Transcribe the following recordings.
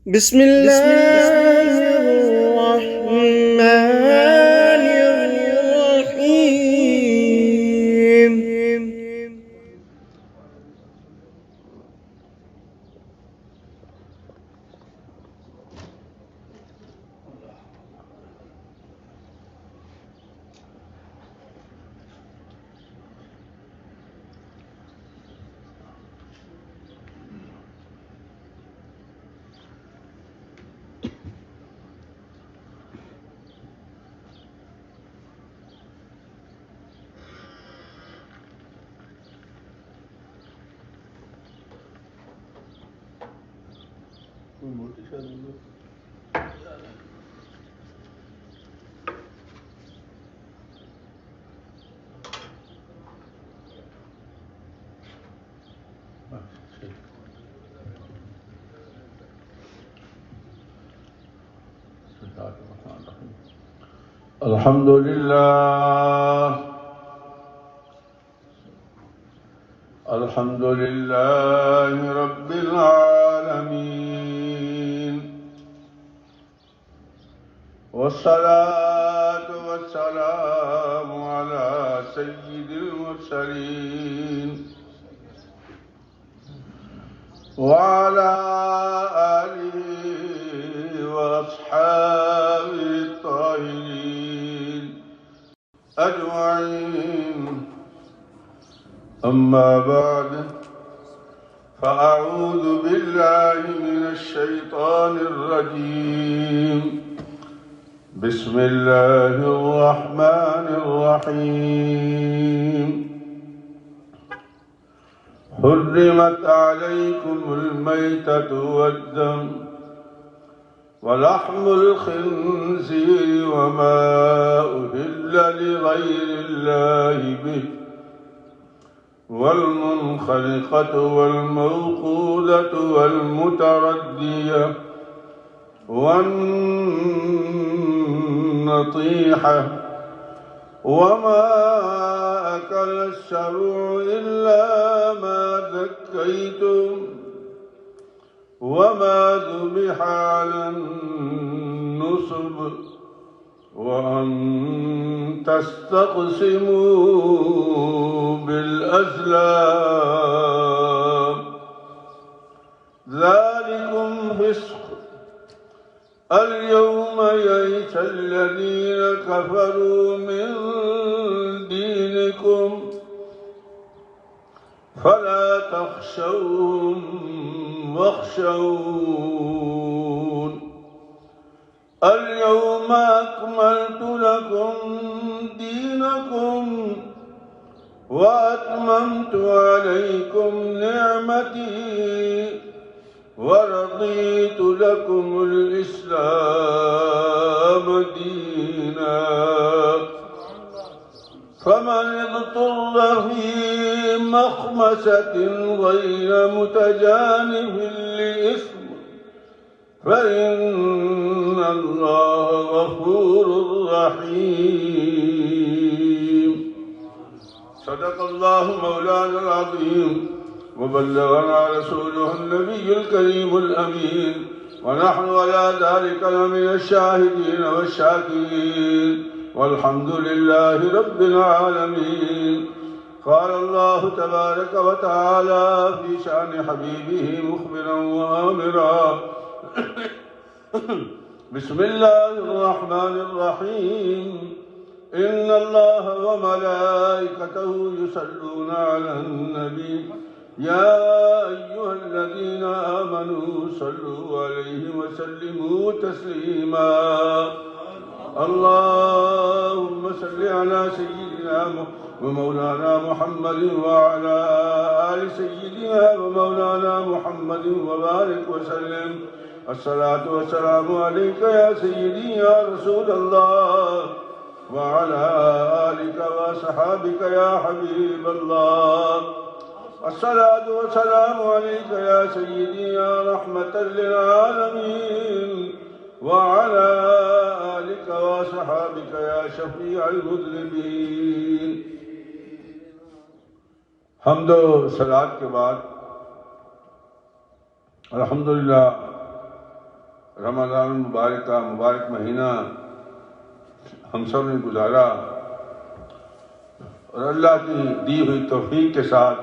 بسم الله الرحمن الرحيم. الحمد لله الحمد لله رب العالمين، والصلاة والسلام على سيد المرسلين وعلى آله وأصحابه الطاهرين أجمعين. أما بعد، فأعوذ بالله من الشيطان الرجيم. بسم الله الرحمن الرحيم. حرمت عليكم الميتة والدم ولحم الخنزير وما أهل لغير الله به، والمنخنقة والموقوذة والمتردية والنطيحة وما أكل السبع إلا ما ذكيتم وما ذبح على النصب وأن تستقسموا بالأزلام، ذلكم فسق. اليوم يئس الذين كفروا من دينكم فلا تخشوهم واخشون. اليوم أكملت لكم دينكم وأتممت عليكم نعمتي ورضيت لكم الإسلام دينا. فمن اضطر في مخمسة غير متجانف لإثم فإن الله غفور رحيم. صدق الله مولانا العظيم، وبلغنا رسوله النبي الكريم الأمين، ونحن على ذلك لمن الشاهدين والشاكرين، والحمد لله رب العالمين. قال الله تبارك وتعالى في شأن حبيبه مخبرا وآمرا: بسم الله الرحمن الرحيم. إن الله وملائكته يصلون على النبي يا أيها الذين آمنوا صلوا عليه وسلموا تسليما. اللهم صل على سيدنا ومولانا محمد وعلى آل سيدنا ومولانا محمد وبارك وسلم. الصلاة والسلام عليك يا سيدي يا رسول الله، وعلى آلك وصحابك يا حبيب الله. الصلاة والسلام عليك يا سيدي يا رحمة للعالمين، وعلى آلك وصحابك يا شفيع المذنبين. حمد و صلاة کے بعد الحمدللہ رمضان المبارک کا مبارک مہینہ ہم سب نے گزارا، اور اللہ کی دی ہوئی توفیق کے ساتھ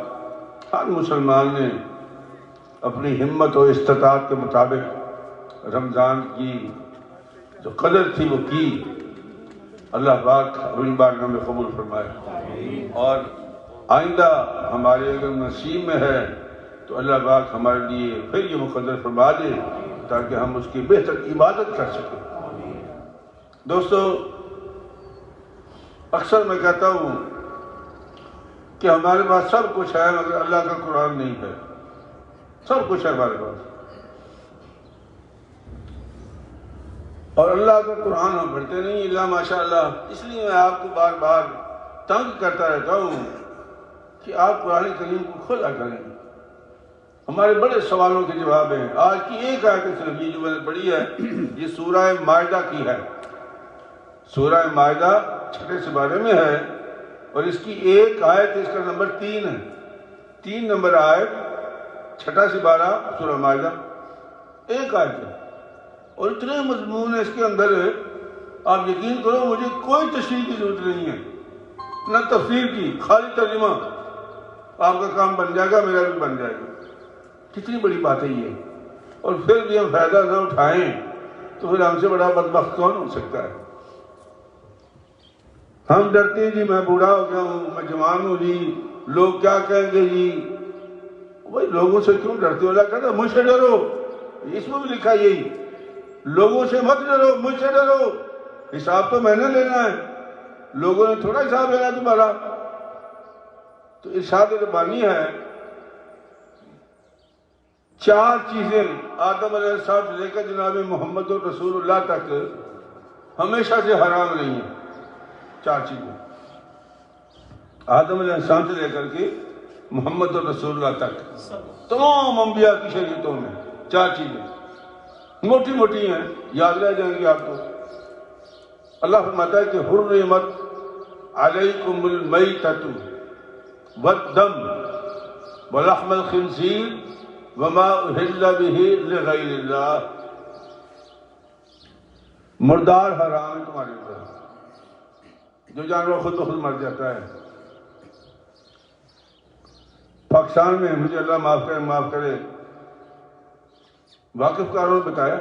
ہر مسلمان نے اپنی ہمت و استطاعت کے مطابق رمضان کی جو قدر تھی وہ کی۔ اللہ پاک اپنی بارگاہ میں قبول فرمائے، اور آئندہ ہمارے اگر نصیب میں ہے تو اللہ پاک ہمارے لیے پھر یہ مقدر فرما دے تاکہ ہم اس کی بہتر عبادت کر سکیں۔ دوستو، اکثر میں کہتا ہوں کہ ہمارے پاس سب کچھ ہے مگر اللہ کا قرآن نہیں ہے۔ سب کچھ ہے ہمارے پاس، اور اللہ کا قرآن ہم پڑھتے نہیں، اللہ ماشاءاللہ۔ اس لیے میں آپ کو بار بار تنگ کرتا رہتا ہوں کہ آپ قرآن کریم کو کھولا کریں۔ ہمارے بڑے سوالوں کے جواب ہیں۔ آج کی ایک آیت صرف یہ جو میں نے پڑھی ہے، یہ سورہ مائدہ کی ہے۔ سورہ مائدہ 6 سپارے میں ہے، اور اس کی ایک آیت، اس کا نمبر 3 ہے۔ 3 نمبر آیت، 6 سپارہ سورہ مائدہ، ایک آیت ہے، اور اتنے مضمون ہے اس کے اندر، آپ یقین کرو مجھے کوئی تشریح کی ضرورت نہیں ہے، نہ تفسیر کی، خالی ترجمہ۔ آپ کا کام بن جائے گا، میرا بھی بن جائے گا۔ کتنی بڑی بات ہے یہ، اور پھر بھی ہم فائدہ نہ اٹھائیں تو پھر ہم سے بڑا بدبخت کون ہو سکتا ہے؟ ہم ڈرتے ہیں جی میں بوڑھا ہو گیا ہوں، میں جوان ہوں جی، لوگ کیا کہیں گے جی۔ بھائی لوگوں سے کیوں ڈرتے ہو؟ اللہ کہتا ہے مجھ سے ڈرو، اس میں بھی لکھا یہی، لوگوں سے مت ڈرو، مجھ سے ڈرو۔ حساب تو میں نے لینا ہے، لوگوں نے تھوڑا حساب لینا تمہارا۔ تو ارشاد ربانی ہے، 4 چیزیں آدم علیہ السلام سے لے کر جناب محمد رسول اللہ تک ہمیشہ سے حرام نہیں ہیں۔ 4 چیزیں آدم علیہ السلام سے لے کر کے محمد رسول اللہ تک تمام انبیاء کی شریعتوں میں 4 چیزیں موٹی موٹی ہیں، یاد رہ جائیں گی آپ کو۔ اللہ فرماتا ہے کہ حرمت علیکم المیتۃ والدم ولحم الخنزیر وما اہل بہ لغیر اللہ۔ مردار حرام ہے تمہارے اوپر، جو جانور خود بخود مر جاتا ہے۔ پاکستان میں، مجھے اللہ معاف کرے، واقف کاروں نے بتایا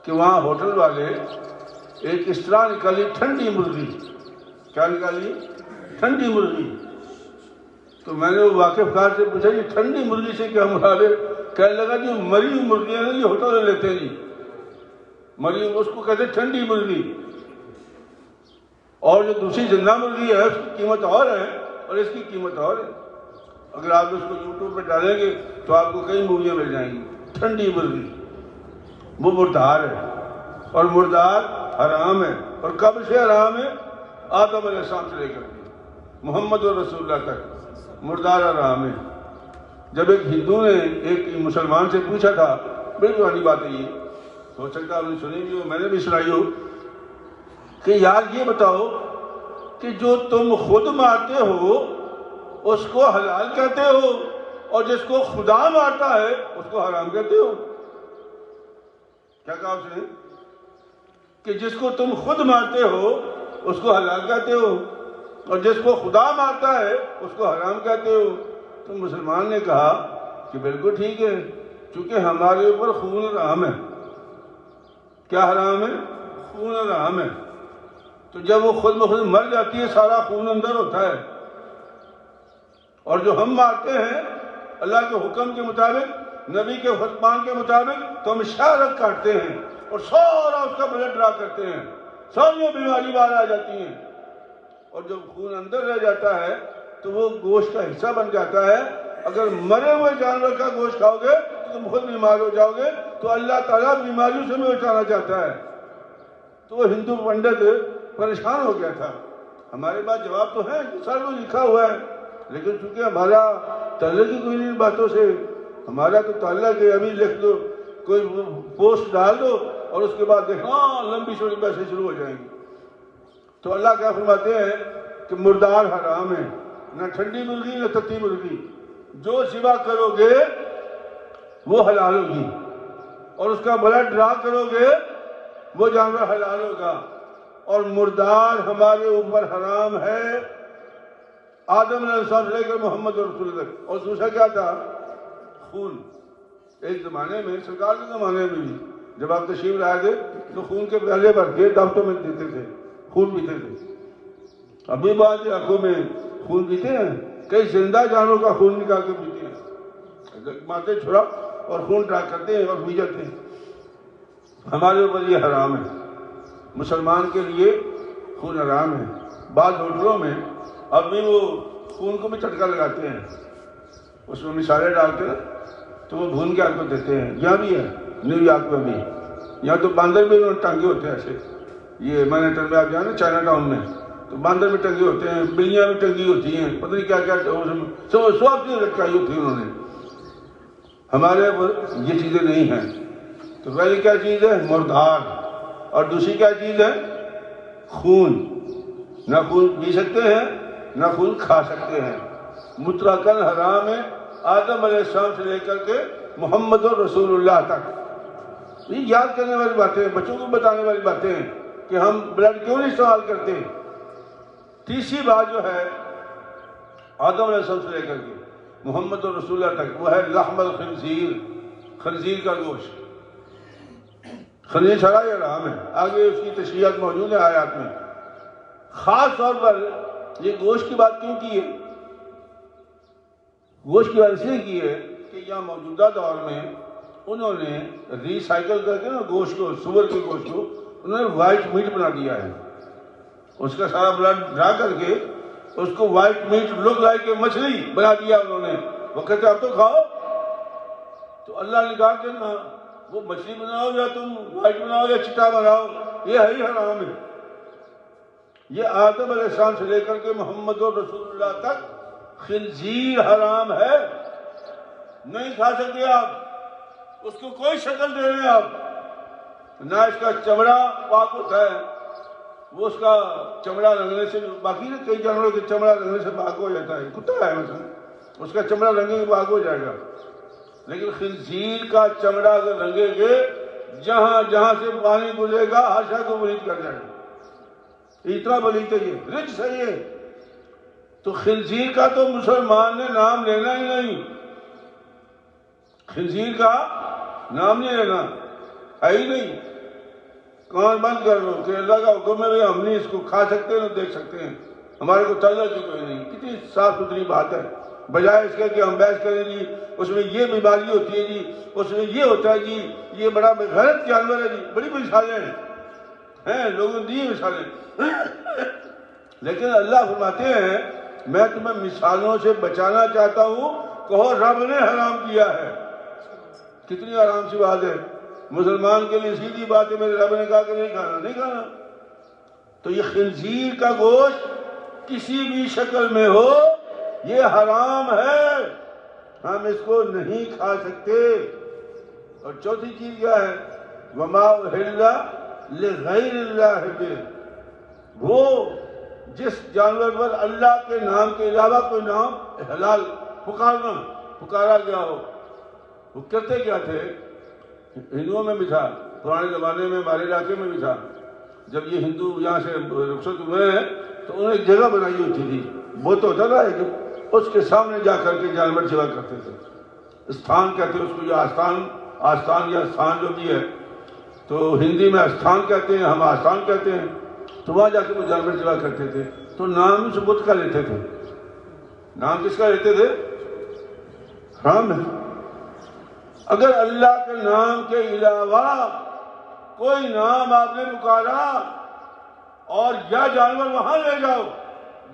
کہ وہاں ہوٹل والے ایک اس طرح نکالی ٹھنڈی مرغی۔ کیا نکالی؟ ٹھنڈی مرغی۔ تو میں نے وہ واقف کار سے پوچھا یہ ٹھنڈی مرغی سے کیا مراد ہے؟ کہنے لگا جو مری ہوئی مرغیاں ہیں یہ ہوٹل میں لیتے ہیں جی، مری اس کو کہتے ہیں ٹھنڈی مرغی، اور جو دوسری زندہ مرغی ہے اس کی قیمت اور ہے اور اس کی قیمت اور ہے۔ اگر آپ اس کو یوٹیوب پہ ڈالیں گے تو آپ کو کئی موویاں مل جائیں گی۔ ٹھنڈی مرغی وہ مردار ہے، اور مردار حرام ہے، اور کب سے حرام ہے؟ آدم علیہ السلام سے لے کر کے محمد رسول اللہ تک مردار حرام ہے۔ جب ایک ہندو نے ایک مسلمان سے پوچھا تھا، بڑی پرانی بات ہے یہ، ہو سکتا ہے آپ نے سنی بھی ہو، میں نے بھی سنائی ہو، کہ یار یہ بتاؤ کہ جو تم خود مارتے ہو اس کو حلال کہتے ہو، اور جس کو خدا مارتا ہے اس کو حرام کہتے ہو۔ کیا کہا اس نے؟ کہ جس کو تم خود مارتے ہو اس کو حلال کہتے ہو، اور جس کو خدا مارتا ہے اس کو حرام کہتے ہو۔ تو مسلمان نے کہا کہ بالکل ٹھیک ہے، چونکہ ہمارے اوپر خون حرام ہے۔ کیا حرام ہے؟ خون حرام ہے۔ تو جب وہ خود بخود مر جاتی ہے سارا خون اندر ہوتا ہے، اور جو ہم مارتے ہیں اللہ کے حکم کے مطابق، نبی کے فرمان کے مطابق، تو ہم شارک کاٹتے ہیں اور سارا اس کا بلڈ ڈرا کرتے ہیں، ساری بیماری باہر آ جاتی ہیں، اور جب خون اندر رہ جاتا ہے تو وہ گوشت کا حصہ بن جاتا ہے۔ اگر مرے ہوئے جانور کا گوشت کھاؤ گے تو تم خود بیمار ہو جاؤ گے، تو اللہ تعالیٰ بیماریوں سے بھی بچانا چاہتا ہے۔ تو وہ ہندو پنڈت پریشان ہو گیا تھا۔ ہمارے پاس جواب تو ہے، سر میں لکھا ہوا ہے، لیکن چونکہ ہمارا تعلق ہی کوئی نہیں باتوں سے، ہمارا تو تعلق ہے ابھی لکھ دو، کوئی پوسٹ ڈال دو، اور اس کے بعد ہاں لمبی چوڑی بحثیں شروع ہو جائیں گی۔ تو اللہ کیا فرماتے ہیں کہ مردار حرام ہے، نہ ٹھنڈی مرغی نہ تتی مرغی، جو ذبح کرو گے وہ حلال ہوگی۔ اور اس کا بلڈ ڈرا کرو گے وہ جانور حلال ہوگا. اور مردار ہمارے اوپر حرام ہے آدم علیہ السلام سے لے کر محمد رسول اللہ تک. اور دوسرا کیا تھا؟ خون. ایک زمانے میں سرکار کے زمانے میں بھی جب آپ تشریف لائے تھے تو خون کے پیالے بھر کے دعوتوں میں دیتے تھے، خون پیتے تھے. ابھی بعض علاقوں میں خون پیتے ہیں، کئی زندہ جانوروں کا خون نکال کے پیتے ہیں، مارتے چھڑا اور خون ڈرا کرتے ہیں اور پی جاتے ہیں. ہمارے اوپر یہ حرام ہے، مسلمان کے لیے خون حرام ہے. بعض ہوٹلوں میں اب بھی وہ خون کو بھی چٹکا لگاتے ہیں، اس میں مسالے ڈال کے تو وہ بھون کے آپ کو دیتے ہیں. یہاں بھی ہے نیو یارک میں بھی، یہاں تو باندر میں ٹانگے ہوتے ہیں ایسے. یہ مینہٹن میں آپ جائیں نا چائنا ٹاؤن میں تو باندر میں ٹنگے ہوتے ہیں، بلیاں بھی ٹنگی ہوتی ہیں، پتہ نہیں کیا کیا سب چیزیں لٹکائی ہوتی ہیں انہوں نے. ہمارے یہ چیزیں نہیں ہیں. تو پہلی کیا چیز ہے؟ مردار. اور دوسری کیا چیز ہے؟ خون. نہ خون پی سکتے ہیں نہ خون کھا سکتے ہیں. مطلقاً حرام ہے آدم علیہ السلام سے لے کر کے محمد رسول اللہ تک. یہ یاد کرنے والی باتیں ہیں، بچوں کو بتانے والی باتیں ہیں کہ ہم بلڈ کیوں نہیں استعمال کرتے. تیسری بات جو ہے آدم علیہ السلام سے لے کر کے محمد رسول اللہ تک، وہ ہے لحم الخنزیر، خنزیر کا گوشت. خنزیر شرعی حرام ہے، آگے اس کی تشریحات موجود ہیں آیات میں. خاص طور پر یہ گوشت کی بات کیوں کی ہے؟ گوشت کی بات اس لیے کی ہے کہ یہاں موجودہ دور میں انہوں نے ری سائیکل کر کے نا گوشت کو، سور کے گوشت کو انہوں نے وائٹ میٹ بنا دیا ہے. اس کا سارا بلڈ ڈرا کر کے اس کو وائٹ میٹ لک لائک کے مچھلی بنا دیا انہوں نے. وہ کہتے اب تو کھاؤ. تو اللہ نے کہا کہ نا وہ مچھلی بناؤ یا تم وائٹ بناؤ یا چٹا بناؤ، یہ ہے ہی حرام ہے. یہ آدم علیہ السلام سے لے کر کے محمد رسول اللہ تک خنزیر حرام ہے. نہیں کھا سکتے آپ، اس کو کوئی شکل دے رہے آپ. نہ اس کا چمڑا پاک ہوتا ہے، وہ اس کا چمڑا رنگنے سے، باقی نا کئی جانوروں کے چمڑا رنگنے سے پاک ہو جاتا ہے. کتا ہے مثلا، اس کا چمڑا رنگے کے پاک ہو جائے گا. لیکن خنزیر کا چمڑا اگر رنگے گے، جہاں جہاں سے پانی گزرے گا ہر شے کو بلید کر جائے گا. اتنا بلید ہے یہ، رچ ہے یہ. تو خنزیر کا تو مسلمان نے نام لینا ہی نہیں. خنزیر کا نام نہیں لینا ہے ہی نہیں. کان بند کر لو کہ اللہ کا حکم ہے بھائی ہم نہیں اس کو کھا سکتے نہ دیکھ سکتے ہیں، ہمارے کو تعلق کی کوئی نہیں. کتنی صاف ستھری بات ہے. بجائے اس کے کہ ہم بحث کریں جی اس میں یہ بیماری ہوتی ہے، جی اس میں یہ ہوتا ہے، جی یہ بڑا غلط جانور ہے، جی بڑی مثالیں ہیں لوگوں نے دی مثالیں. لیکن اللہ فرماتے ہیں میں تمہیں مثالوں سے بچانا چاہتا ہوں. کہو رب نے حرام کیا ہے. کتنی آرام سی بات ہے. مسلمان کے لیے سیدھی بات ہے، میرے رب نے کہا کہ نہیں کھانا، نہیں کھانا. تو یہ خنزیر کا گوشت کسی بھی شکل میں ہو یہ حرام ہے، ہم اس کو نہیں کھا سکتے. اور چوتھی چیز کیا ہے؟ وما اہل لغیر اللہ بہ، وہ جس جانور پر اللہ کے نام کے علاوہ کوئی نام حلال پکارا گیا ہو. وہ کرتے کیا تھے؟ ہندوؤں میں بھی تھا، پرانے زمانے میں ہمارے علاقے میں بھی تھا. جب یہ ہندو یہاں سے رخصت ہوئے ہیں تو انہوں نے ایک جگہ بنائی ہوتی تھی، وہ تو ہوتا تھا کہ اس کے سامنے جا کر کے جانور ذبح کرتے تھے. استھان کہتے ہیں اس کو، یا آستان یا استھان جو بھی ہے، تو ہندی میں استھان کہتے ہیں، ہم آستان کہتے ہیں. تو وہاں جا کے وہ جانور ذبح کرتے تھے. تو نام اس بت کا لیتے تھے. نام کس کا لیتے تھے؟ حرام ہے. اگر اللہ کے نام کے علاوہ کوئی نام آپ نے پکارا اور یا جانور وہاں لے جاؤ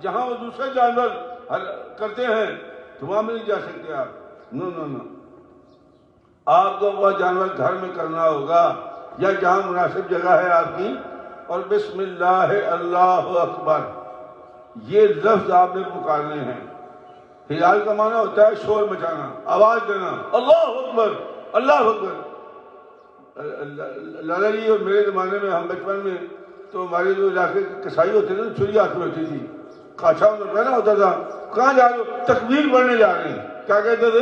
جہاں وہ دوسرے جانور کرتے ہیں تو وہاں میں نہیں جا سکتے آپ. نو نو نو، آپ کو وہ جانور گھر میں کرنا ہوگا یا جہاں مناسب جگہ ہے آپ کی، اور بسم اللہ اللہ اکبر یہ لفظ آپ نے پکارنے ہیں. ہلال کا معنی ہوتا ہے شور مچانا، آواز دینا، اللہ اکبر اللہ اکبر. لالا جی اور میرے زمانے میں، ہم بچپن میں تو ہمارے جو علاقے کسائی ہوتے تھے چھری ہاتھ میں ہوتی تھی، کاچھا انہیں پہنا ہوتا تھا. کہاں جا رہے ہو؟ تکبیر پڑھنے جا رہے ہیں. کیا کہتے تھے؟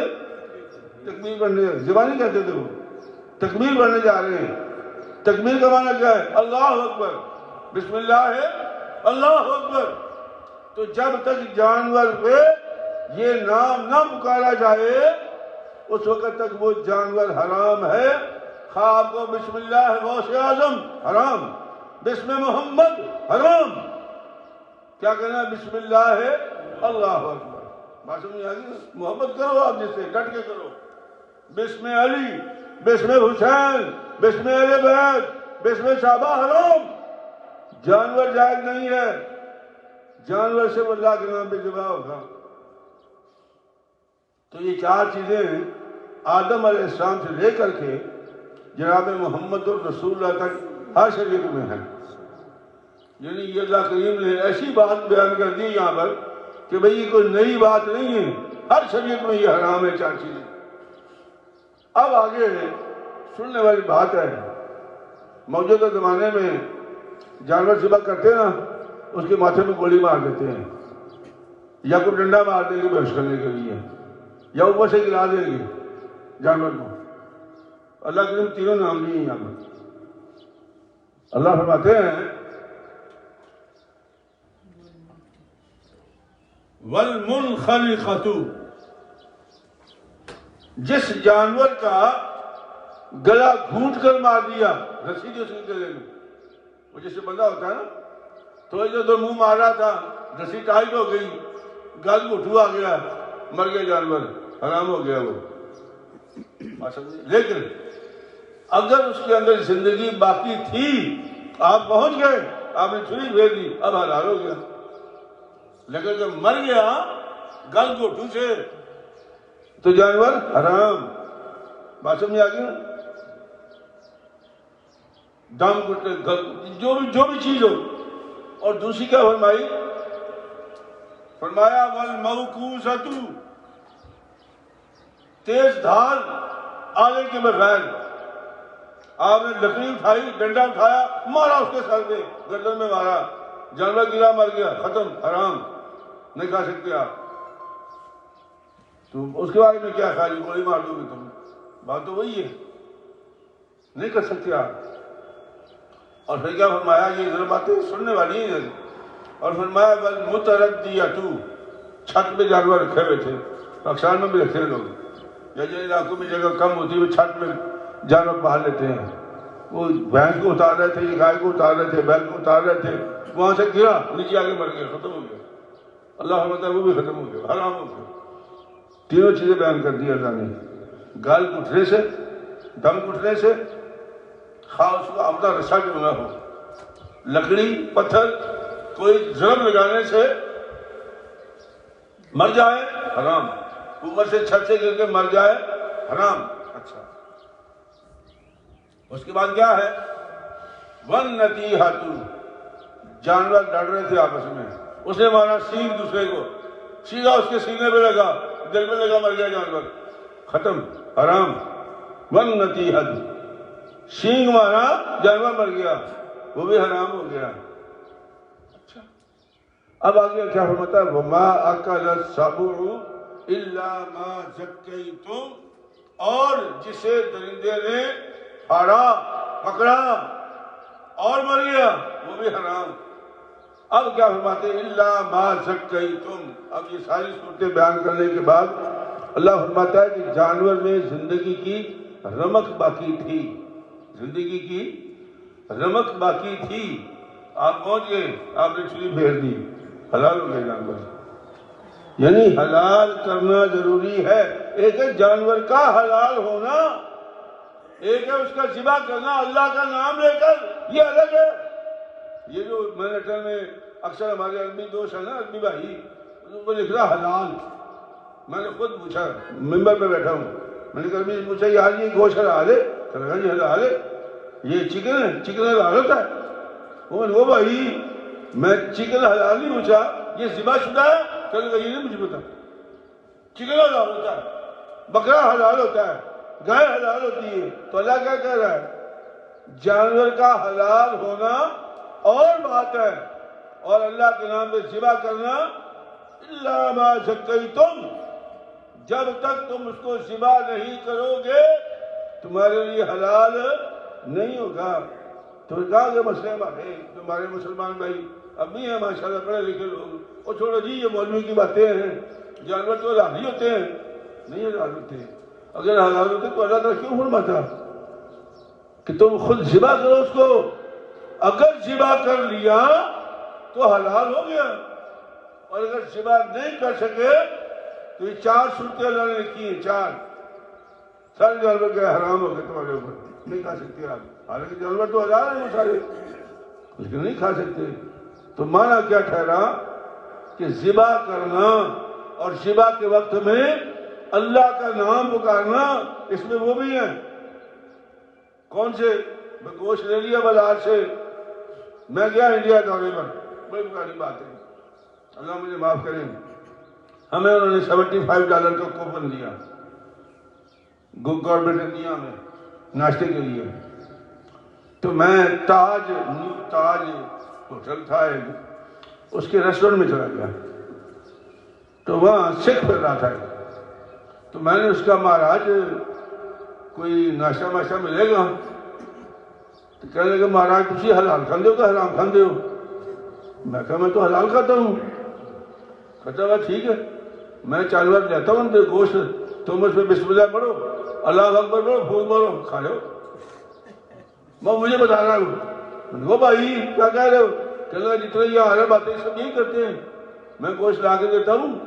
تکبیر پڑھنے. زبانی کہتے تھے وہ. تکبیر پڑھنے جا رہے ہیں. تکبیر کا معنی کیا ہے؟ اللہ اکبر. بسم اللہ ہے اللہ اکبر. تو جب تک جانور پہ یہ نام نہ پکارا جائے اس وقت تک وہ جانور حرام ہے. خواہ آپ کو بسم اللہ غوث اعظم حرام، بسم محمد حرام. کیا کہنا ہے؟ بسم اللہ ہے اللہ اکبر. بات سمجھ آ گئی؟ محبت کرو آپ جس سے، ڈٹ کے کرو. بسم علی، بسم حسین، بسم اہل بیت، بسم صحابہ حرام. جانور جائز نہیں ہے. جانور سے اللہ کے نام پہ ذبح ہوگا. تو یہ چار چیزیں آدم علیہ السلام سے لے کر کے جناب محمد رسول اللہ تک ہر شریعت میں ہے. یعنی یہ اللہ کریم نے ایسی بات بیان کر دی یہاں پر کہ بھئی یہ کوئی نئی بات نہیں ہے، ہر شریعت میں یہ حرام ہے چار چیزیں. اب آگے سننے والی بات ہے، موجودہ زمانے میں جانور ذبح کرتے ہیں نا، اس کے ماتھے میں گولی مار دیتے ہیں، یا کوئی ڈنڈا مار دیں گے بحث کرنے کے لیے، یا اوپر سے گرا دیں گے جانور کو. اللہ کے لیے تینوں نام نہیں ہیں یہاں پر. اللہ فرماتے ہیں وَالْمُنْخَلِقَةُ، جس جانور کا گلا گھونٹ کر مار دیا، رسی جو اس کے گلے میں، وہ جیسے بندہ ہوتا ہے نا، تو ادھر منہ مار رہا تھا، رسی ٹائٹ ہو گئی، گل گھٹو آ گیا، مر گیا جانور، حرام ہو گیا وہ. لیکن اگر اس کے اندر زندگی باقی تھی، آپ پہنچ گئے، آپ نے چھری پھیر دی، اب حلال ہو گیا. لیکن جب مر گیا گل گھٹو سے تو جانور حرام. بات سمجھ آ گئی؟ دم گھٹے جو بھی چیز ہو. اور دوسری کیا فرمائی؟ فرمایا والموقوذۃ، تیز دھار آلے کے بغیر. آپ نے لکڑی اٹھائی، ڈنڈا اٹھایا، مارا اس کے سر پہ، گردن میں مارا، جانور گرا مر گیا، ختم، حرام، نہیں کھا سکتے آپ. تو اس کے بارے میں کیا خیال؟ گولی مار دو گے تم؟ بات تو وہی ہے، نہیں کر سکتے آپ. اور پھر کیا فرمایا؟ یہ ذرا باتیں سننے والی ہیں. اور فرمایا والمتردیۃ، چھت پہ جانور رکھے ہوئے تھے، پاکستان میں بھی رکھتے ہیں لوگ، یا جن علاقوں میں جگہ کم ہوتی ہے وہ چھت میں جانور پال لیتے ہیں. وہ بھینس کو اتار رہے تھے، گائے کو اتار رہے تھے، بیل کو اتار رہے تھے، وہاں سے گرا، نیچے آگے مر گیا، ختم ہو گیا. اللہ فرماتا ہے وہ بھی ختم ہو گیا، حرام ہو گیا. تینوں چیزیں بیان کر دی اللہ نے. گال گھٹنے سے، دم گھٹنے سے، خواہ اس کو آمدہ رسا کیوں نہ ہو، لکڑی پتھر کوئی ضرب لگانے سے مر جائے، حرام. اوپر سے چھت سے گر کے مر جائے، حرام. اچھا، اس کے بعد کیا ہے؟ وَالنَّتِیحَةُ، جانور لڑ رہے تھے آپس میں، اس نے مارا سینگ دوسرے کو، سیدھا اس کے سینے پہ لگا، دل پہ لگا، مر گیا جانور، ختم، حرام. وَالنَّتِیحَةُ، سینگ مارا، جانور مر گیا، وہ بھی حرام ہو گیا. اچھا، اب آگے کیا فرماتا ہے؟ وَمَا أَكَلَ السَّبُعُ إِلَّا مَا زَكَّيْتُمْ، اور جسے درندے نے پھاڑا، پکڑا اور مر گیا، وہ بھی حرام. اب کیا فرماتے ہیں؟ إِلَّا مَا زَكَّيْتُمْ. اب یہ ساری صورتیں بیان کرنے کے بعد اللہ فرماتا ہے کہ جانور میں زندگی کی رمق باقی تھی، زندگی کی رمق باقی تھی. آپ پہنچ گئے، آپ نے چھری پھیر دی، حلال ہو گئے جانور. یعنی حلال کرنا ضروری ہے. ایک ہے جانور کا حلال ہونا، ایک ہے اس کا ذبح کرنا اللہ کا نام لے کر، یہ الگ ہے. یہ جو میں نے اٹل میں اکثر ہمارے عربی دوست ہیں نا، عربی بھائی، وہ لکھ رہا حلال. میں نے خود پوچھا، ممبر پہ بیٹھا ہوں، میں نے کبھی پوچھا یار یہ گوشت حلال ہے؟ کہا جی حلال ہے. یہ چکن ہے؟ چکن حلال ہوتا ہے؟ وہ بھائی میں چکن حلال نہیں پوچھا، یہ ذبح شدہ ہے؟ کہنے لگا یہ نہیں مجھے پتا. چکن حلال ہوتا ہے، بکرا حلال ہوتا ہے، گائے حلال ہوتی ہے. تو اللہ کیا کہہ رہا ہے؟ جانور کا حلال ہونا اور بات ہے، اور اللہ کے نام پہ ذبح کرنا الا ما زکیتم، جب تک تم اس کو ذبح نہیں کرو گے تمہارے لیے حلال نہیں ہوگا. تو کہا کہ مسئلے ہمارے تمہارے مسلمان بھائی اب بھی ہیں ماشاءاللہ پڑھے لکھے لوگ. وہ چھوڑو جی یہ مولوی کی باتیں ہیں, جانور تو حلال ہی ہوتے ہیں. نہیں حلال ہوتے. اگر حلال ہوتے تو اللہ تعالیٰ کیوں فرماتا کہ تم خود ذبح کرو اس کو؟ اگر ذبح کر لیا تو حلال ہو گیا, اور اگر ذبح نہیں کر سکے تو یہ 4 صورتیں اللہ نے لکھی ہیں. 4 سارے جانور کے حرام ہو گئے تمہارے اوپر, نہیں کھا سکتے آپ. حالانکہ جانور تو حلال ہیں وہ سارے, لیکن نہیں کھا سکتے. تو معنی کیا ٹھہرا کہ ذبح کرنا اور ذبح کے وقت میں اللہ کا نام پکارنا, اس میں وہ بھی ہیں. کون سے؟ گوشت لے لیا بازار سے, میں گیا انڈیا دورے پر, بڑی پرانی بات ہے, اللہ مجھے معاف کریں. ہمیں انہوں نے $75 کا کوپن دیا گورنمنٹ انڈیا میں ناشتے کے لیے. تو میں تاج ہوٹل تھا اس کے ریسٹورنٹ میں چلا گیا. تو وہاں سکھ پھر رہا تھا. تو میں نے اس کا مہاراج کوئی ناشتہ واشتہ ملے گا؟ تو کہنے لگا مہاراج تسی حلال کھاندے ہو کہ حرام کھاندے ہو؟ میں کہا میں تو حلال کھاتا ہوں. کہتا ہوا ٹھیک ہے, میں جانور لیتا ہوں گوشت, تم اس میں بسم اللہ پڑھو, اللہ اکبر پڑھو, پھول مارو, کھا لو. میں مجھے بتا رہا ہوں. وہ بھائی کیا کہہ رہے ہو؟ کہنے لگا جتنے یہ آ رہے باتیں سب یہی کرتے ہیں. میں گوشت لا کے دیتا ہوں,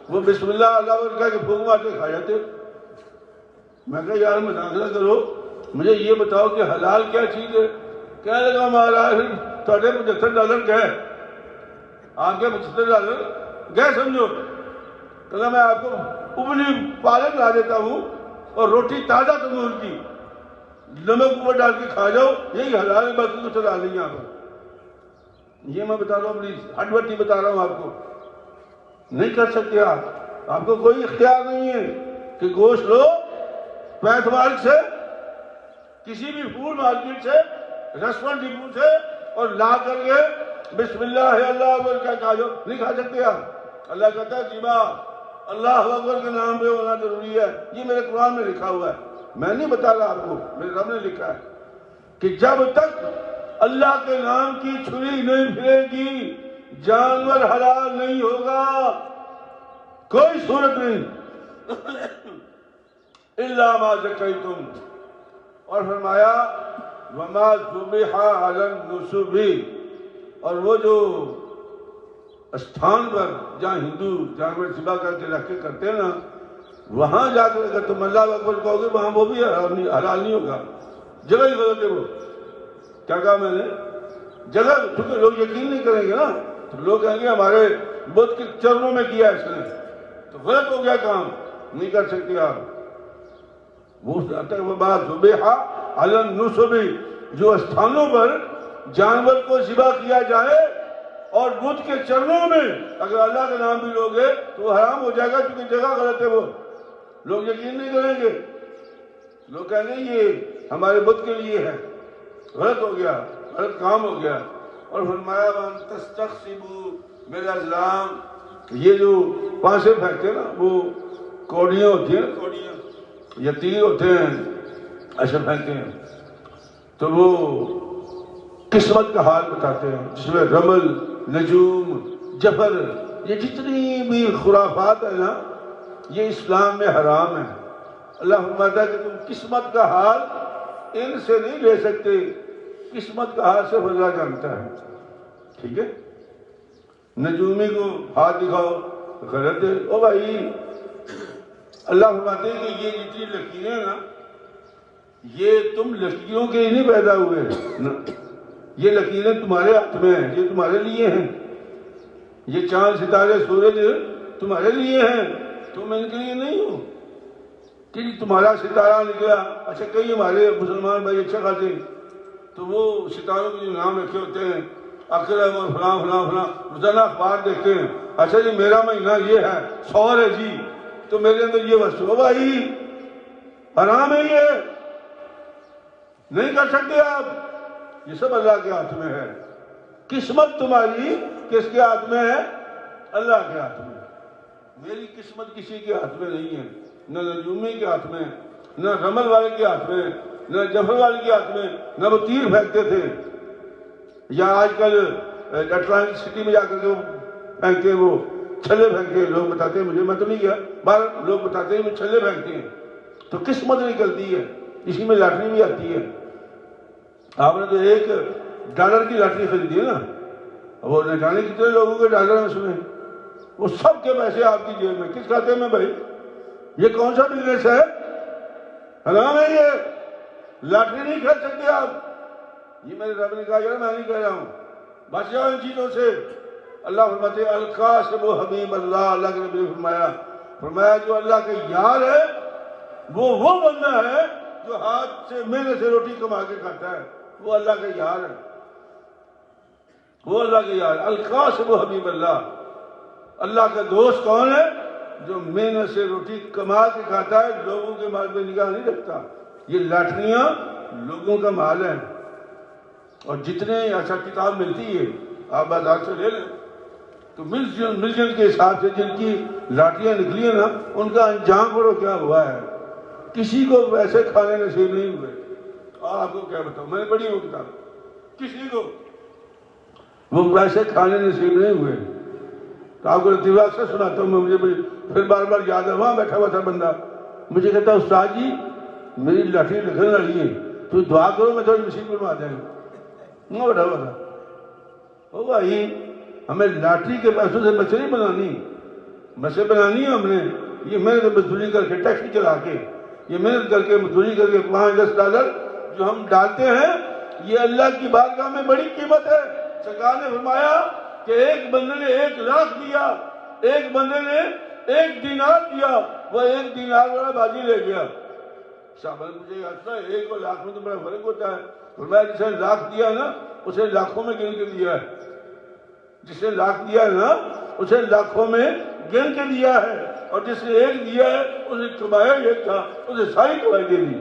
وہ بسم اللہ اللہ اکبر کہہ کے پھونک مار کے کھا جاتے. میں کہا یار مذاق نہ کرو, مجھے یہ بتاؤ کہ حلال کیا چیز ہے؟ کہنے لگا مہاراج تھوڑے $75 گئے, آپ کے $75 گئے سمجھو. کہا میں آپ کو ابلی پالک لا دیتا ہوں اور روٹی تازہ تندور کی, نمک اوپر ڈال کے کھا جاؤ, یہی حلال ہے, باقی کچھ حلال نہیں. آپ یہ میں بتا رہا ہوں, اپنی ہڈ بٹی بتا رہا ہوں آپ کو. نہیں کر سکتے آپ کو کوئی اختیار نہیں ہے کہ گوشت لو پیٹ مارک سے, کسی بھی فوڈ مارکیٹ سے, ریسٹورنٹ ڈپو سے, اور لا کر کے بسم اللہ ہے اللہ اکبر کیا کھا جاؤ. نہیں کھا سکتے آپ. اللہ کہتا ہے ذبح اللہ اکبر کے نام پہ ہونا ضروری ہے. یہ میرے قرآن میں لکھا ہوا ہے, میں نہیں بتا رہا آپ کو, میرے رب نے لکھا ہے کہ جب تک اللہ کے نام کی چھری نہیں پھرے گی جانور حلال نہیں ہوگا, کوئی صورت نہیں. الا ما ذکیتم, اور فرمایا وما ذبح علی النصب, اور وہ جو استھان پر جہاں ہندو جانور ذبح کر کے رکھ کے کرتے ہیں نا, وہاں جا کر اگر تم اللہ اکبر کہو گے وہاں وہ بھی حلال نہیں ہوگا. جگہ ہی غلط ہے. وہ کیا کہا میں نے؟ جگہ, کیونکہ لوگ یقین نہیں کریں گے نا, تو لوگ کہیں گے ہمارے بت کے چرنوں میں کیا اس نے, تو غلط ہو گیا کام, نہیں کر سکتے آپ. وہ بات ذبح علی النصب, جو استھانوں پر جانور کو ذبح کیا جائے اور بدھ کے چرنوں میں اگر اللہ کا نام بھی لوگے تو وہ حرام ہو جائے گا, کیونکہ جگہ غلط ہے. وہ لوگ یقین نہیں کریں گے, لوگ کہیں گے یہ ہمارے بدھ کے لیے ہے. غلط ہو گیا, غلط کام ہو گیا. اور فرمایا وَأَن تَسْتَخْسِبُوا بِالْأَزْلَامِ, یہ جو پانسے پھینکتے ہیں نا, وہ کوڑیاں ہوتی ہیں, کوڑیاں یا تیر ہوتے ہیں, ایسے پھینکتے ہیں, تو وہ قسمت کا حال بتاتے ہیں, جس میں رمل, نجوم, جفر, یہ جتنی بھی خرافات ہے نا, یہ اسلام میں حرام ہے. اللہ فرماتا ہے کہ تم قسمت کا حال ان سے نہیں لے سکتے, قسمت کا حال صرف اللہ جانتا ہے. ٹھیک ہے, نجومی کو ہاتھ دکھاؤ غلط ہے. او بھائی اللہ فرماتے ہیں کہ یہ جتنی لکیریں نا, یہ تم لکیروں کے ہی نہیں پیدا ہوئے نا, یہ لکیریں تمہارے ہاتھ میں ہیں, یہ تمہارے لیے ہیں. یہ چاند ستارے سورج تمہارے لیے ہیں, تم ان کے لیے نہیں ہو. کہ تمہارا ستارہ نکلا, اچھا کئی ہمارے مسلمان بھائی اچھا خاصے, تو وہ ستاروں کے جو نام رکھے ہوتے ہیں, اکرم اور فلاں فلاں فلاں, روزانہ اخبار دیکھتے ہیں, اچھا جی میرا مہینہ یہ ہے, سور ہے جی, تو میرے اندر یہ وستو ہے. بھائی حرام ہے, یہ نہیں کر سکتے آپ. یہ سب اللہ کے ہاتھ میں ہے. قسمت تمہاری کس کے ہاتھ میں ہے؟ اللہ کے ہاتھ میں. میری قسمت کسی کے ہاتھ میں نہیں ہے, نہ نجومی کے ہاتھ میں, نہ رمل والے کے ہاتھ میں، نہ جفر والے کے ہاتھ میں، نہ وہ تیر پھینکتے تھے، یا آج کل اٹلانٹک سٹی میں جا کر کے وہ پھینکتے ہیں، وہ چھلے پھینکتے ہیں، لوگ بتاتے ہیں، مجھے میں تو نہیں گیا، باہر لوگ بتاتے ہیں وہ چھلے پھینکتے ہیں، تو قسمت نکلتی ہے، اسی میں لاٹری بھی آتی ہے۔ آپ نے تو $1 کی لاٹری خریدی ہے نا، وہ نہ جانے کتنے لوگوں کے ڈالر ہیں اس میں، وہ سب کے پیسے آپ کی جیب میں، کس کھاتے میں بھائی؟ یہ کون سا بزنس ہے؟ حرام ہے یہ، لاٹری نہیں خرید سکتے آپ۔ یہ میرے رب نے کہا یار، میں نہیں کہہ رہا ہوں، بچ جاؤ ان چیزوں سے۔ اللہ فرماتے ہیں القاسم حبیب اللہ، اللہ کے نبی نے فرمایا جو اللہ کا یار ہے وہ بندہ ہے جو ہاتھ سے محنت سے روٹی کما کے کھاتا ہے، وہ اللہ کا یار ہے، وہ اللہ کا یار۔ القاسم حبیب اللہ، اللہ کا دوست کون ہے؟ جو محنت سے روٹی کما کے کھاتا ہے، لوگوں کے مال پہ نگاہ نہیں رکھتا۔ یہ لاٹریاں لوگوں کا مال ہے، اور جتنے ایسا کتاب ملتی ہے آپ بازار سے لے لیں تو ملین کے حساب سے جن کی لاٹریاں نکلی ہیں نا، ان کا انجام پڑھو کیا ہوا ہے۔ کسی کو ویسے کھانے نصیب نہیں ہوئے، اور آپ کو کیا بتاؤں، میں نے پڑھی وہ کتاب، کسی کو وہ ویسے کھانے نصیب نہیں ہوئے۔ تو آپ کو لطیفہ اکثر سناتا ہوں، مجھے پھر بار بار یاد ہے، وہاں بیٹھا ہوا تھا بندہ، مجھے کہتا استاد جی میری لاٹری لگنے والی ہے، تو دعا کرو میں تھوڑی مشین بنوا دیں گا۔ وہاں بیٹھا ہوا تھا۔ او بھائی، ہمیں لاٹری کے پیسوں سے بچے نہیں بنانی، بسیں بنانی ہے ہم نے، یہ محنت مزدوری کر کے، ٹیکسی چلا کے، یہ محنت کر کے مزدوری کر کے $5-10 جو ہم ڈالتے ہیں، یہ اللہ کی بارگاہ میں بڑی قیمت ہے۔ سرکار نے فرمایا کہ ایک بندے نے 1,00,000 دیا، ایک بندے نے 1 دینار دیا، وہ 1 دینار والا بازی لے گیا۔ صاحب مجھے یاد تھا 1 اور لاکھ میں تو بڑا فرق ہوتا ہے۔ فرمایا جسے 1,00,000 دیا نا اسے لاکھوں میں گن کے دیا ہے، جسے 1,00,000 دیا ہے نا اسے لاکھوں میں گن کے دیا ہے، اور جس نے 1 دیا ہے اسے کمایا 1 تھا، اسے ساری کمائی دے دی۔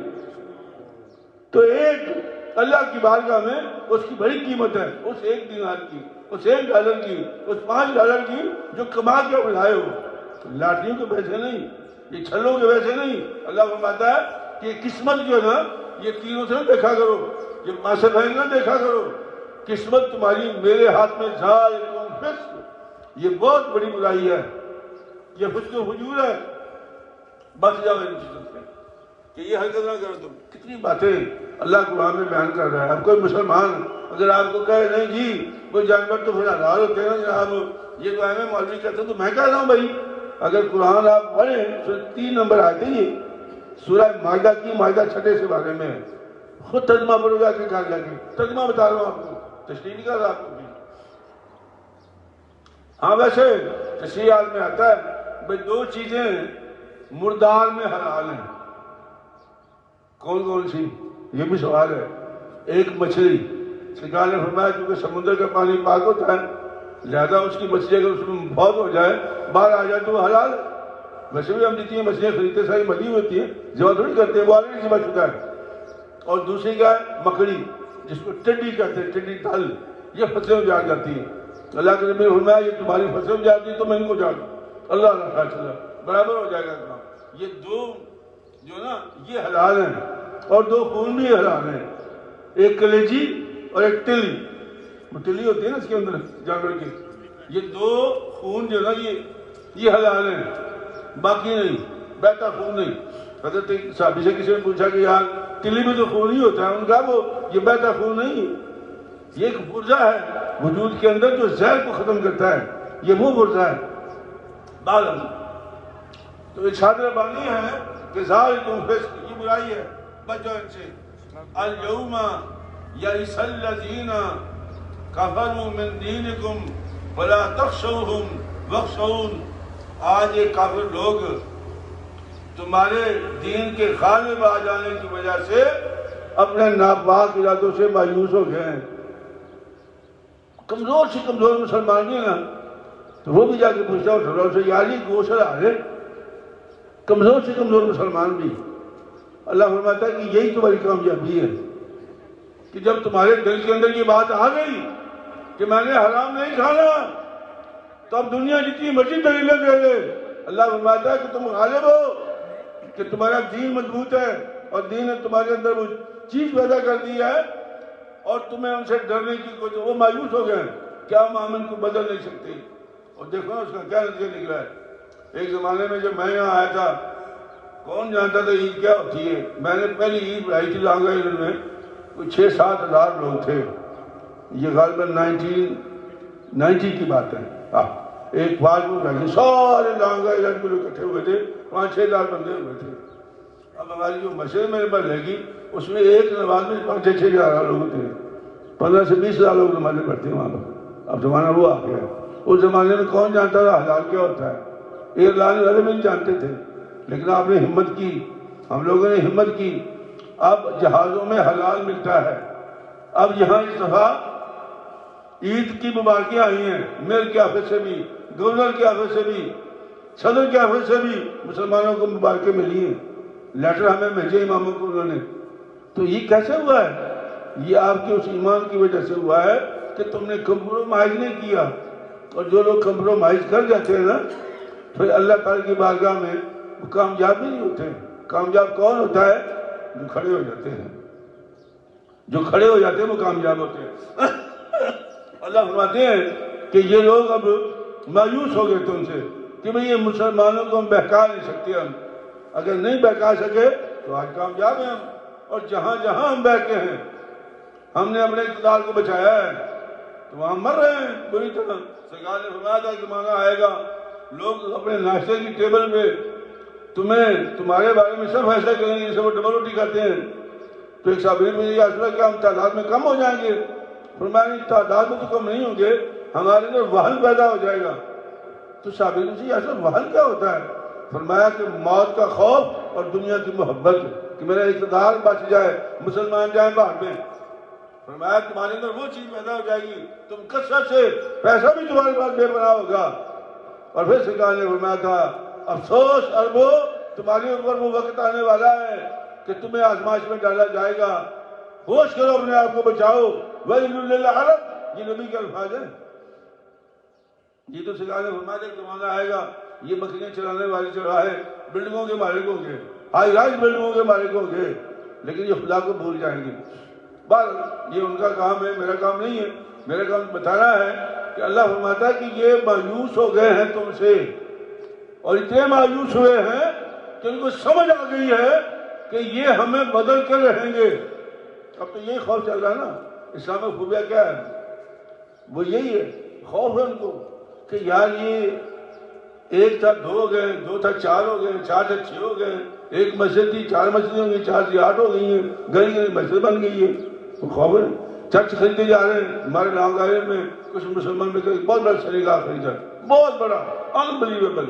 تو ایک اللہ کی بارگاہ میں اس کی بڑی قیمت ہے، اس 1 دینار کی، اس $1 کی، اس $5 کی جو کما کے بلائے ہو۔ لاٹریوں کے پیسے نہیں، یہ چھلوں کے پیسے نہیں۔ اللہ فرماتا ہے کہ قسمت جو ہے نا، یہ تینوں سے دیکھا کرو، یہ ماسے بہن نہ دیکھا کرو، قسمت تمہاری میرے ہاتھ میں، ذالکم فسق، یہ بہت بڑی برائی ہے، یہ فسق و فجور ہے۔ بچ جاؤ ان چیزوں سے کہ یہ حرکت نہ کرو۔ تم کتنی باتیں اللہ قرآن میں بیان کر رہا ہے۔ اب کوئی مسلمان اگر آپ کو کہے نہیں جی وہ جانور تو پھر حلال ہوتے ہیں نا جناب، یہ تو ایم مولوی کہتے ہیں، تو میں کہہ رہا ہوں بھائی اگر قرآن آپ پڑھیں تو 3 نمبر آتے ہیں، یہ سورہ مائدہ کی، مائدہ 6 سے بارے میں خود ترجمہ پڑھو گا کہ گھر جا کے ترجمہ بتا رہا ہوں آپ کو، تشریح نہیں کر رہا آپ کو بھی۔ ہاں ویسے تشریح میں آتا ہے بھائی 2 چیزیں مردار میں حلال ہیں، کون کون سی؟ یہ بھی سوال ہے۔ ایک مچھلی، سرکار نے فرمایا کیونکہ سمندر کا پانی پاک ہوتا ہے لہذا اس کی مچھلی اگر اس میں بہت ہو جائے، باہر آ جائے تو وہ حلال ہے۔ ویسے بھی ہم جتنی مچھلیاں خریدتے ساری مری ہوتی ہیں، ذبح تھوڑی کرتے ہیں، وہ آلریڈی ذبح شدہ ہے۔ اور دوسری کیا ہے؟ مکڑی، جس کو ٹڈی کہتے ہیں، ٹڈی تل، یہ فصلیں اجاڑ جاتی ہیں۔ اللہ کے نبی نے فرمایا یہ تمہاری فصلیں اجاڑتی ہے تو میں ان کو اجاڑ دوں، اللہ اللہ برابر ہو جائے گا کام۔ یہ 2 جو نا یہ حلال ہیں، اور 2 خون بھی حلال ہیں، ایک کلیجی اور ایک تلی، وہ تلی ہوتی ہے نا اس کے اندر جانور کی، یہ 2 خون جو نا یہ حلال ہیں، باقی نہیں، بہتا خون نہیں۔ حضرت صحابی سے کسی نے پوچھا کہ یار تلی میں تو خون ہی ہوتا ہے، ان کا وہ یہ بہتا خون نہیں ہے، یہ ایک پرزہ ہے وجود کے اندر جو زہر کو ختم کرتا ہے، یہ وہ پرزہ ہے۔ بالم تو ارشاد ربانی ہے کہ ذالکم فسق، یہ برائی ہے، بچو ان سے۔ الیوم یئس الذین کفروا من دینکم فلا تخشوہم واخشون، آج یہ کافر لوگ تمہارے دین کے غالب آ جانے کی وجہ سے اپنے ناپاک ارادوں سے مایوس ہو گئے ہیں۔ کمزور سے کمزور مسلمان بھی نا تو وہ بھی جا کے پوچھتا ہوں سے یار یہ گوشت حلال ہے، کمزور سے کمزور مسلمان بھی۔ اللہ فرماتا ہے کہ یہی تمہاری کامیابی ہے کہ جب تمہارے دل کے اندر یہ بات آ گئی کہ میں نے حرام نہیں کھانا، تو اب دنیا جتنی مرضی دلیلیں دے دے، اللہ فرماتا ہے کہ تم غالب ہو، کہ تمہارا دین مضبوط ہے اور دین نے تمہارے اندر وہ چیز پیدا کر دی ہے اور تمہیں ان سے ڈرنے کی کوئی، وہ مایوس ہو گئے کیا ہم امن کو بدل نہیں سکتے؟ اور دیکھو اس کا کیا نتیجہ نکلا ہے۔ ایک زمانے میں جب میں یہاں آیا تھا کون جانتا تھا عید کیا ہوتی ہے؟ میں نے پہلی عید پڑھائی تھی لانگ آئیلینڈ میں، کوئی 6-7 ہزار لوگ تھے، یہ غالباً 1990 کی بات ہے۔ ایک فاج میں پڑھائی تھی، سارے لانگ آئیلینڈ کے لوگ اکٹھے ہوئے تھے، 5-6 ہزار بندے ہوئے تھے۔ اب ہماری جو مسجد میں نماز لگی اس میں ایک نماز میں 5-6 ہزار لوگ تھے، 15 سے 20 ہزار لوگ نمازیں پڑھتے ہیں وہاں پر۔ اب زمانہ وہ آ گیا ہے، اس زمانے میں کون جانتا تھا حلال کیا ہوتا ہے؟ ایک لانے والے بھی نہیں جانتے تھے، لیکن آپ نے ہمت کی، ہم لوگوں نے ہمت کی۔ اب جہازوں میں حلال ملتا ہے۔ اب یہاں اس دفعہ عید کی مبارکیاں آئی ہیں، میئر کے آفس سے بھی، گورنر کے آفس سے بھی، صدر کے آفس سے بھی مسلمانوں کو مبارکیں ملی ہیں، لیٹر ہمیں بھیجے اماموں کو انہوں نے۔ تو یہ کیسے ہوا ہے؟ یہ آپ کے اس ایمان کی وجہ سے ہوا ہے کہ تم نے کمپرومائز نہیں کیا، اور جو لوگ کمپرومائز کر جاتے ہیں نا پھر اللہ تعالیٰ کی بارگاہ میں وہ کامیاب ہی نہیں ہوتے۔ کامیاب کون ہوتا ہے؟ جو کھڑے ہو جاتے ہیں، جو کھڑے ہو جاتے ہیں وہ کامیاب ہوتے ہیں۔ اللہ فرماتے ہیں کہ یہ لوگ اب مایوس ہو گئے تم سے کہ بھئی یہ مسلمانوں کو ہم بہکا نہیں سکتے، ہم اگر نہیں بہکا سکے تو آج کامیاب ہیں ہم، اور جہاں جہاں ہم بہکے ہیں ہم نے اپنے اقتدار کو بچایا ہے تو وہاں مر رہے ہیں بری طرح۔ سرکار نے فرمایا تھا کہ زمانہ آئے گا لوگ اپنے ناشتے کی ٹیبل پہ تمہارے بارے میں سب فیصلہ کریں گے، سب ڈبل روٹی کھاتے ہیں۔ تو ایک صحابی نے یہ عرض کیا کیا ہم تعداد میں کم ہو جائیں گے؟ فرمایا نہیں، تعداد میں تو کم نہیں ہوں گے، ہمارے اندر وہن پیدا ہو جائے گا۔ تو صحابی نے یہ عرض وہن کیا ہوتا ہے؟ فرمایا کہ موت کا خوف اور دنیا کی محبت، کہ میرا اقتدار بچ جائے، مسلمان جائیں باہر میں۔ فرمایا تمہارے اندر وہ چیز پیدا ہو جائے گی، تم کثرت سے پیسہ بھی تمہارے پاس بے پناہ ہوگا۔ اور پھر سرکار نے فرمایا تھا افسوس اربو، تمہارے اوپر وہ وقت آنے والا ہے کہ تمہیں آزمائش میں ڈالا جائے گا، ہوش کرو، اپنے آپ کو بچاؤ۔ وَيْلٌ لِّلْعَرَبِ، یہ نبی کے الفاظ ہیں۔ یہ تو سرکار نے فرمایا تھا کہ زمانہ آئے گا یہ بکریاں چلانے والے چرواہے بلڈنگوں کے مالک ہوں گے، ہائی رائز بلڈنگوں کے مالک ہوں گے، لیکن یہ خدا کو بھول جائیں گے۔ بس یہ ان کا کام ہے، میرا کام نہیں ہے۔ میرا کام بتانا ہے کہ اللہ فرماتا ہے کہ یہ مایوس ہو گئے ہیں تم سے، اور اتنے مایوس ہوئے ہیں کہ ان کو سمجھ آ گئی ہے کہ یہ ہمیں بدل کر رہیں گے۔ اب تو یہی خوف چل رہا ہے نا، اسلام میں خوبیہ کیا ہے؟ وہ یہی ہے، خوف ہے ان کو کہ یار یہ 1 تھا 2 ہو گئے، 2 تھا 4 ہو گئے، 4 تھا 6 ہو گئے، 1 مسجد تھی 4 مسجدیں ہوں گی، 4 سے 8 ہو گئی ہیں، گلی گلی مسجد بن گئی ہے۔ وہ خوف ہے۔ چرچ خریدے جا رہے ہیں، ہمارے لانگ آئیلینڈ میں کچھ مسلمان میں بہت بڑا سریگاہ خریدا، بہت بڑا، انبلیویبل،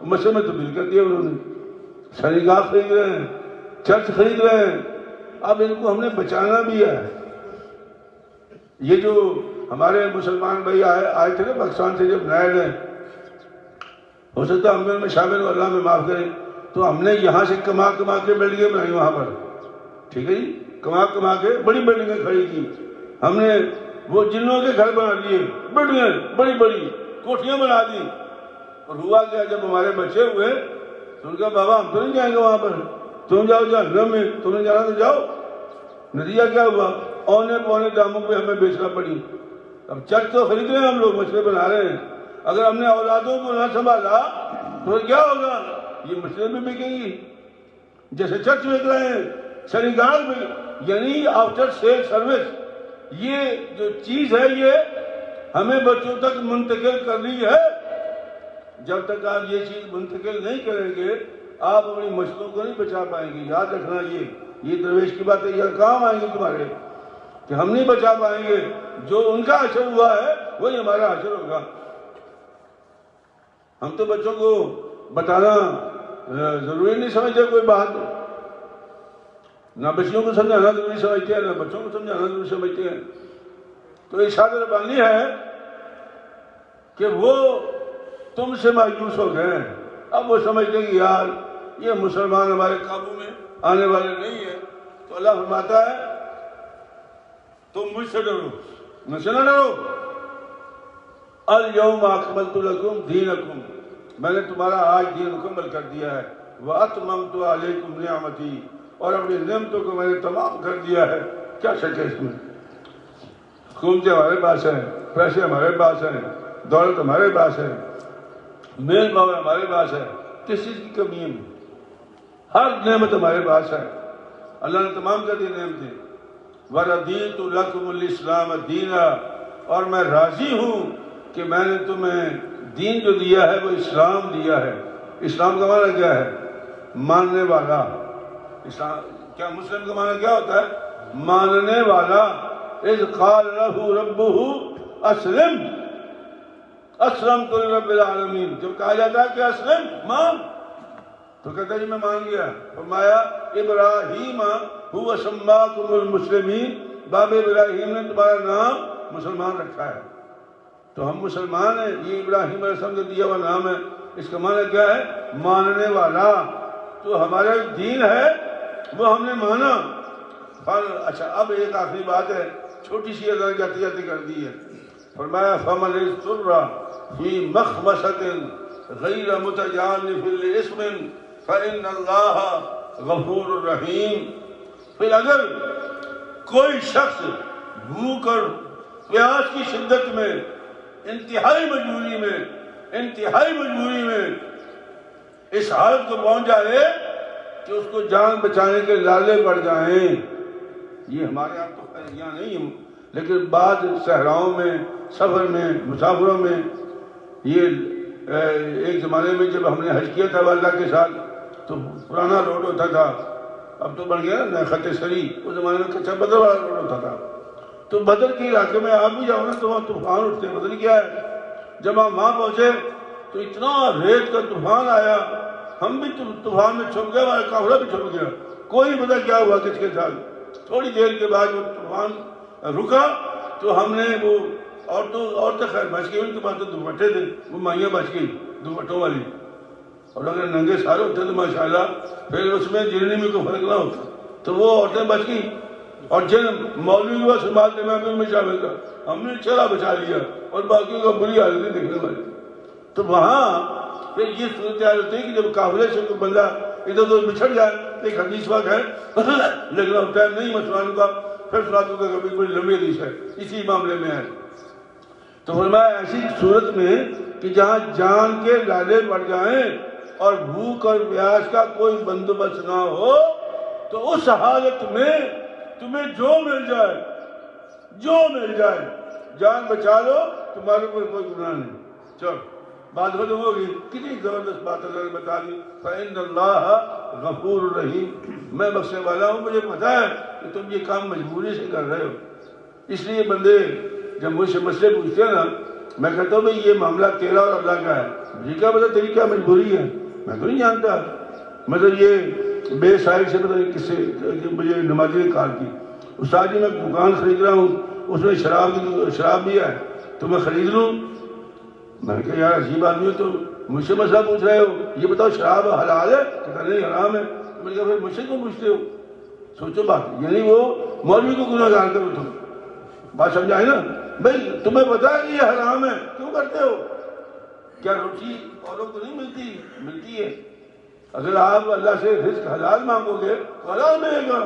مسجد میں تبدیل کر دیا انہوں نے۔ سریگاہ خرید رہے ہیں، چرچ خرید رہے ہیں۔ اب ان کو ہم نے بچانا بھی ہے۔ یہ جو ہمارے مسلمان بھائی آئے تھے نا پاکستان سے جب نئے نئے، ہو سکتا ہے ہم ان میں شامل ہو، اللہ میں معاف کریں، تو ہم نے یہاں سے کما کما کے بلڈنگیں بنائی وہاں پر، ٹھیک ہے جی، کما کما کے بڑی بلڈنگیں کھڑی کی ہم نے، وہ جنوں کے گھر بنا لیے، بلڈنگیں بڑی بڑی کوٹھیاں بنا دی۔ اور ہوا کیا، جب ہمارے بچے ہوئے تو ان کا بابا ہم تو نہیں جائیں گے وہاں پر، تم جاؤ جہنم میں، تم نے جانا تو جاؤ۔ نتیجہ کیا ہوا؟ اونے پونے داموں پہ ہمیں بیچنا پڑی۔ اب چرچ تو خرید رہے ہیں ہم لوگ، مسئلے بنا رہے ہیں، اگر ہم نے اولادوں کو نہ سنبھالا تو کیا ہوگا؟ یہ مسئلے بھی بکیں گی، جیسے چرچ بک رہے ہیں، سریگاہ میں، یعنی آفٹر سیل سروس، یہ جو چیز ہے یہ ہمیں بچوں تک منتقل کرنی ہے۔ جب تک آپ یہ چیز منتقل نہیں کریں گے آپ اپنی مسلوں کو نہیں بچا پائیں گے۔ یاد رکھنا، یہ درویش کی بات ہے، یہ کام آئیں گے تمہارے کہ ہم نہیں بچا پائیں گے۔ جو ان کا حشر ہوا ہے وہی ہمارا حشر ہوگا۔ ہم تو بچوں کو بتانا ضروری نہیں سمجھتے کوئی بات، نہ بچوں کو سمجھانا ضروری سمجھتے ہیں، نہ بچوں کو سمجھانا ضروری سمجھتے ہیں۔ تو ارشاد ربانی ہے کہ وہ تم سے مایوس ہو گئے ہیں، اب وہ سمجھتے ہیں کہ یار یہ مسلمان ہمارے قابو میں آنے والے نہیں ہیں۔ تو اللہ فرماتا ہے تم مجھ سے ڈرو، مجھ سے نہ ڈرو۔ الیوم اکملت لکم دینکم، میں نے تمہارا آج دین مکمل کر دیا ہے۔ وَأَتْمَمْتُ عَلَيْكُمْ نِعْمَتِي، اور اپنی نعمتوں کو میں نے تمام کر دیا ہے. کیا شک ہے اس میں؟ حکومتیں ہمارے پاس ہیں، پیسے ہمارے پاس ہیں، دولت ہمارے پاس ہے، میل پاور ہمارے پاس ہے، کس چیز کی کمی ہے؟ ہر نعمت ہمارے پاس ہے، اللہ نے تمام کر دی نعمتیں. وَرَضِيتُ لَكُمُ الْإِسْلَامَ دِينًا، اور میں راضی ہوں کہ میں نے تمہیں دین جو دیا ہے وہ اسلام دیا ہے. اسلام کا معنی کیا ہے؟ ماننے والا. اسلام کیا مسلم کا معنی کیا ہوتا ہے؟ ماننے والا. اذ قال له ربه اسلم اسلمت لرب العالمین، جب کہا جاتا ہے کہ اسلم مان تو کہتا ہے جی میں مان گیا. فرمایا ابراہیم هو سماکم المسلمین، باب ابراہیم نے تمہارا نام مسلمان رکھا ہے. تو ہم مسلمان ہیں، یہ ابراہیم علیہ السلام کا دیا ہوا نام ہے. اس کا معنی کیا ہے؟ ماننے والا. تو ہمارا دین ہے وہ ہم نے مانا. اچھا اب ایک آخری بات ہے، چھوٹی سی اگر جاتی جاتی کر دی ہے. فرمایا فَمَنِ اضْطُرَّ فِي مَخْمَصَةٍ غَيْرَ مُتَجَانِفٍ لِإِثْمٍ فَإِنَّ اللَّهَ غَفُورٌ رَحِيمٌ. پھر اگر کوئی شخص بھوک اور پیاس کی شدت میں، انتہائی مجبوری میں اس حالت کو پہنچ جائے کہ اس کو جان بچانے کے لالے پڑ جائیں. یہ ہمارے یہاں تو یہاں نہیں ہے، لیکن بعض صحراؤں میں، سفر میں، مسافروں میں، یہ ایک زمانے میں جب ہم نے حج کیا تھا والدہ کے ساتھ تو پرانا روڈ ہوتا تھا، اب تو بن گیا نا خط سری. اس زمانے میں کچا بدر والا روڈ ہوتا تھا. تو بدر کے علاقے میں آپ بھی جاؤ نا تو وہاں طوفان اٹھتے. بدر کیا ہے؟ جب ہم وہاں پہنچے تو اتنا ریت کا طوفان آیا، ہم بھی طوفان میں چھپ گئے، ہمارا کافلہ بھی چھپ گیا. کوئی نہیں پتا کیا ہوا کس کے ساتھ. تھوڑی دیر کے بعد وہ طوفان رکا تو ہم نے وہ عورتیں خیر بچ گئی، ان کے پاس تو دوپٹے تھے، وہ مائیاں بچ گئی دوپٹوں والی. اور اگر ننگے سارے ہوتے تو ماشاءاللہ پھر اس میں جرنی میں کوئی فرق نہ ہوتا. تو وہ عورتیں بچ گئی اور جن مولوی کو سنبھالتے میں بھی ان میں شامل تھا. ہم نے چلا بچا لیا اور باقیوں کو بری حالت دیکھنے والی. تو وہاں پھر یہ صورتحال ہوتی ہے کہ جب قافلے سے کوئی بندہ ادھر ادھر بچھڑ جائے. ایک حدیث وقت ہے لیکن اب ٹائم نہیں مسلمانوں کا، پھر سناتوں کا کبھی بڑی لمبی حدیث ہے اسی معاملے میں ہے. تو فرمایا ایسی صورت میں کہ جہاں جان کے لالے پڑ جائیں اور بھوک اور پیاس کا کوئی بندوبست نہ ہو، تو اس حالت میں تمہیں جو مل جائے جان بچا لو، تمہارے پر کوئی گناہ نہیں. چلو بات ختم ہوگی. کتنی زبردست بات اللہ نے بتا دی. فَإِنَّ اللَّهَ غَفُورٌ رَحِيمٌ. میں بخشنے والا ہوں، مجھے پتا ہے کہ تم یہ کام مجبوری سے کر رہے ہو. اس لیے بندے جب مجھ سے مسئلے پوچھتے ہیں نا، میں کہتا ہوں بھائی یہ معاملہ تیرا اور اللہ کا ہے، مجھے کیا پتا تیری کیا مجبوری ہے، میں تو نہیں جانتا. مطلب یہ بے سائل سے پتہ نہیں کس سے مجھے نمازی نے کال کی، استاد جی میں دکان خرید رہا ہوں، اس میں شراب بھی ہے تو میں خرید لوں. میں نے کہا یار عجیب آدمی ہو، تو مجھ سے مسئلہ پوچھ رہے ہو، یہ بتاؤ شراب حلال ہے؟ کہتا نہیں حرام ہے. میں نے کہا پھر مجھ سے کیوں پوچھتے ہو؟ سوچو بات، یعنی وہ مولوی کو گناہ گار کرو. تم بات سمجھائے نا بھائی، تمہیں پتا ہے کہ یہ حرام ہے، کیوں کرتے ہو؟ کیا روٹی اوروں کو نہیں ملتی ہے؟ اگر آپ اللہ سے رزق حلال مانگو گے تو حلال ملے گا.